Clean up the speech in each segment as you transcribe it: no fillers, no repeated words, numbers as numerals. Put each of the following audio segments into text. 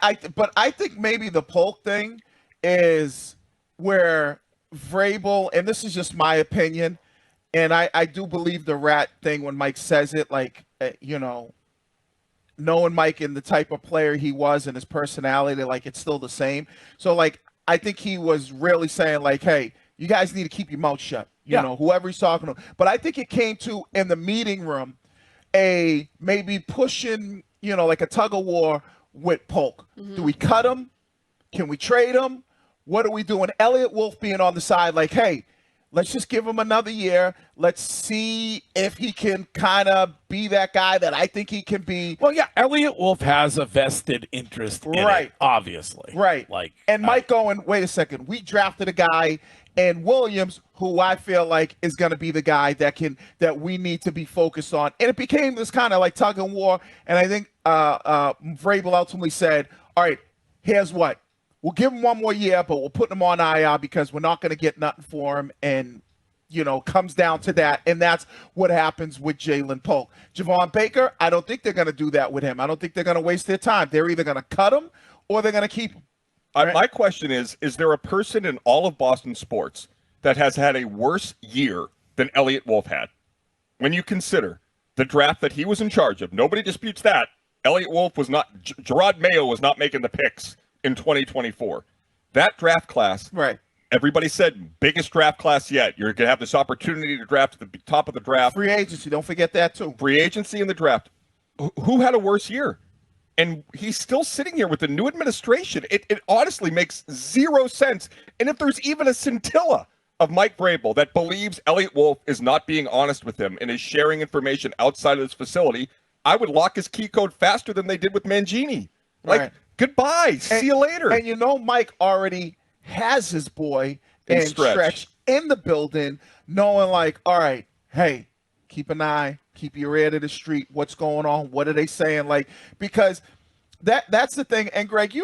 But I think maybe the Polk thing is where Vrabel, and this is just my opinion, and I do believe the rat thing when Mike says it, like, knowing Mike and the type of player he was and his personality, like, it's still the same. So, like, I think he was really saying, like, hey, you guys need to keep your mouth shut, whoever he's talking to. But I think it came to, in the meeting room, a maybe pushing, like a tug of war with Polk. Mm-hmm. Do we cut him? Can we trade him? What are we doing? Eliot Wolf being on the side, like, hey, let's just give him another year. Let's see if he can kind of be that guy that I think he can be. Well, yeah, Eliot Wolf has a vested interest in it, obviously. Right. And Mike going, wait a second, we drafted a guy and Williams, who I feel like is going to be the guy that we need to be focused on. And it became this kind of like tug and war. And I think Vrabel ultimately said, all right, here's what. We'll give him one more year, but we'll put him on IR because we're not going to get nothing for him. And, comes down to that. And that's what happens with Ja'Lynn Polk. Javon Baker, I don't think they're going to do that with him. I don't think they're going to waste their time. They're either going to cut him or they're going to keep him. Right? My question is there a person in all of Boston sports that has had a worse year than Eliot Wolf had? When you consider the draft that he was in charge of, nobody disputes that. Eliot Wolf was not, Gerard Mayo was not making the picks in 2024. That draft class, right? Everybody said biggest draft class yet. You're going to have this opportunity to draft at the top of the draft. Free agency, don't forget that too. Free agency in the draft. Who had a worse year? And he's still sitting here with the new administration. It honestly makes zero sense. And if there's even a scintilla of Mike Vrabel that believes Eliot Wolf is not being honest with him and is sharing information outside of this facility, I would lock his key code faster than they did with Mangini. Like, goodbye. See you later. And Mike already has his boy and Stretch in the building, knowing like, all right, hey, keep an eye, keep your ear to the street. What's going on? What are they saying? Like, because that's the thing. And Greg,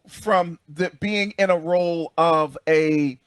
from the being in a role of a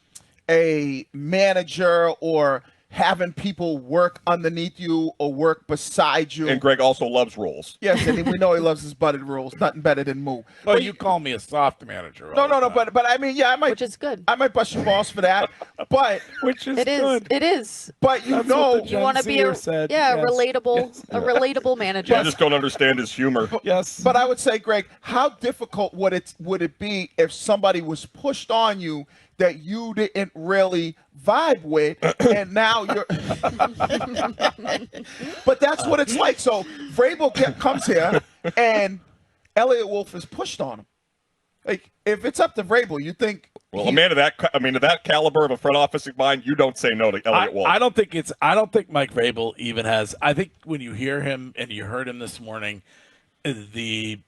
manager or having people work underneath you or work beside you. And Greg also loves roles. Yes, and we know he loves his butted rolls. Nothing better than Moo. Well, you call me a soft manager. No. But I mean, I might. Which is good. I might bust your balls for that. But which is good. It is. But you want to be relatable manager. I just don't understand his humor. Yes. But I would say, Greg, how difficult would it be if somebody was pushed on you that you didn't really vibe with, and now you're but that's what it's like. So Vrabel comes here and Eliot Wolf is pushed on him. Like, if it's up to Vrabel, you think, well, a man of that caliber of a front office of mine, you don't say no to Eliot Wolf. I don't think Mike Vrabel even has. I think when you hear him and you heard him this morning, the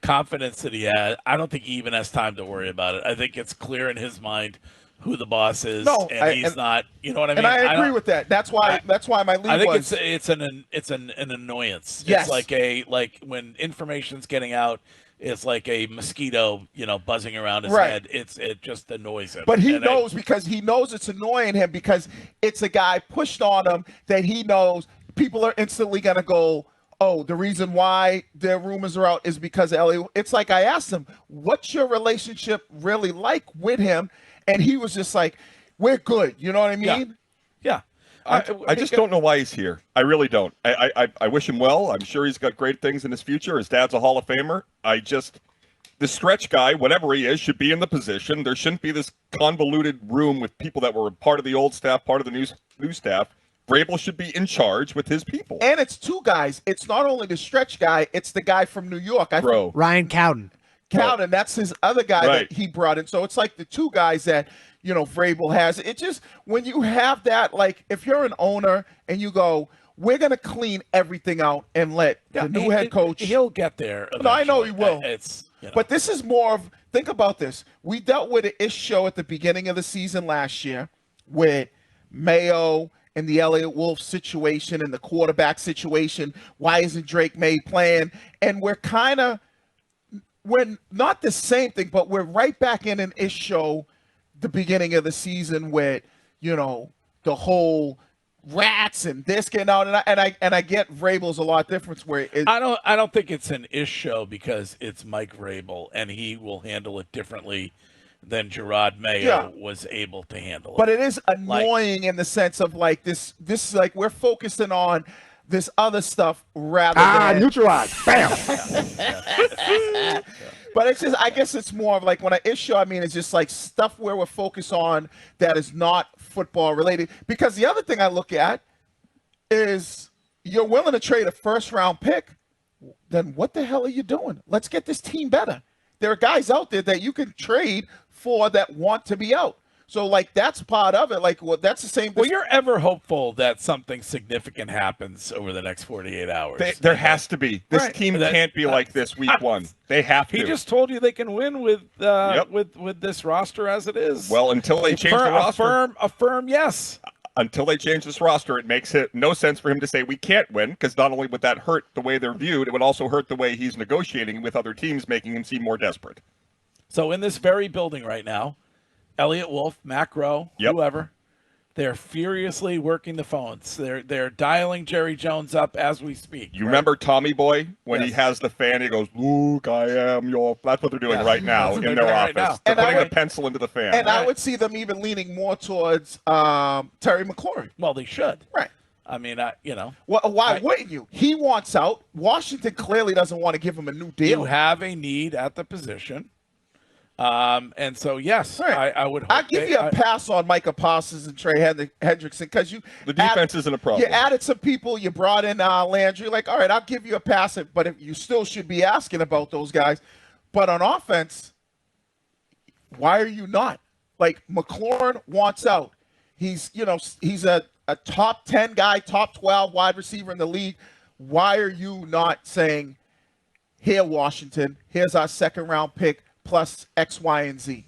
confidence that he had, I don't think he even has time to worry about it. I think it's clear in his mind who the boss is, he's not. You know what I mean? And I agree with that. That's why my lead I think was. it's an annoyance. Yes. It's like when information's getting out, it's like a mosquito, buzzing around his head. It just annoys him. But he knows because he knows it's annoying him because it's a guy pushed on him that he knows people are instantly going to go, oh, the reason why their rumors are out is because of Eliot. It's like I asked him, what's your relationship really like with him? And he was just like, we're good. You know what I mean? Yeah. I just don't know why he's here. I really don't. I wish him well. I'm sure he's got great things in his future. His dad's a Hall of Famer. The stretch guy, whatever he is, should be in the position. There shouldn't be this convoluted room with people that were part of the old staff, part of the new staff. Vrabel should be in charge with his people. And it's two guys. It's not only the stretch guy, it's the guy from New York. Ryan Cowden. That's his other guy that he brought in. So it's like the two guys that, Vrabel has. It just, when you have that, like, if you're an owner and you go, we're going to clean everything out and let the new head coach. He'll get there eventually. No, I know he will. But But this is more of, think about this. We dealt with an ish show at the beginning of the season last year with Mayo and the Eliot Wolf situation and the quarterback situation. Why isn't Drake May playing? And we're not the same thing, but we're right back in an ish show the beginning of the season with, the whole rats and this getting out, and I get Vrabel's a lot different. Where I don't think it's an ish show because it's Mike Vrabel and he will handle it differently than Gerard Mayo was able to handle it. But it is annoying in the sense of like this is like we're focusing on this other stuff rather than neutralized. Bam. But it's just, I guess it's more of like when I issue, I mean, it's just like stuff where we're focused on that is not football related. Because the other thing I look at is you're willing to trade a first round pick, then what the hell are you doing? Let's get this team better. There are guys out there that you can trade for that want to be out. So, like, that's part of it. Like, well, that's the same. Well, you're ever hopeful that something significant happens over the next 48 hours. There has to be. This team can't be like this week one. They have to. He just told you they can win with this roster as it is. Well, until they change the roster. A firm yes. Until they change this roster, it makes it no sense for him to say we can't win, because not only would that hurt the way they're viewed, it would also hurt the way he's negotiating with other teams, making him seem more desperate. So in this very building right now, Eliot Wolf, Mac Rowe, whoever, they're furiously working the phones. They're dialing Jerry Jones up as we speak. You remember Tommy Boy when he has the fan? He goes, "Luke, I am your." That's what they're doing right now in their office. Right, they're putting a pencil into the fan. And I would see them even leaning more towards Terry McLaurin. Well, they should. Right. I mean, Well, why wouldn't you? He wants out. Washington clearly doesn't want to give him a new deal. You have a need at the position. And so, yes, I would hope. I'll give you a pass on Micah Parsons and Trey Hendrickson because the defense isn't a problem. You added some people. You brought in Landry. Like, all right, I'll give you a pass. But if you still should be asking about those guys. But on offense, why are you not? Like, McLaurin wants out. He's a top 10 guy, top 12 wide receiver in the league. Why are you not saying, here, Washington, here's our second round pick, plus X, Y, and Z.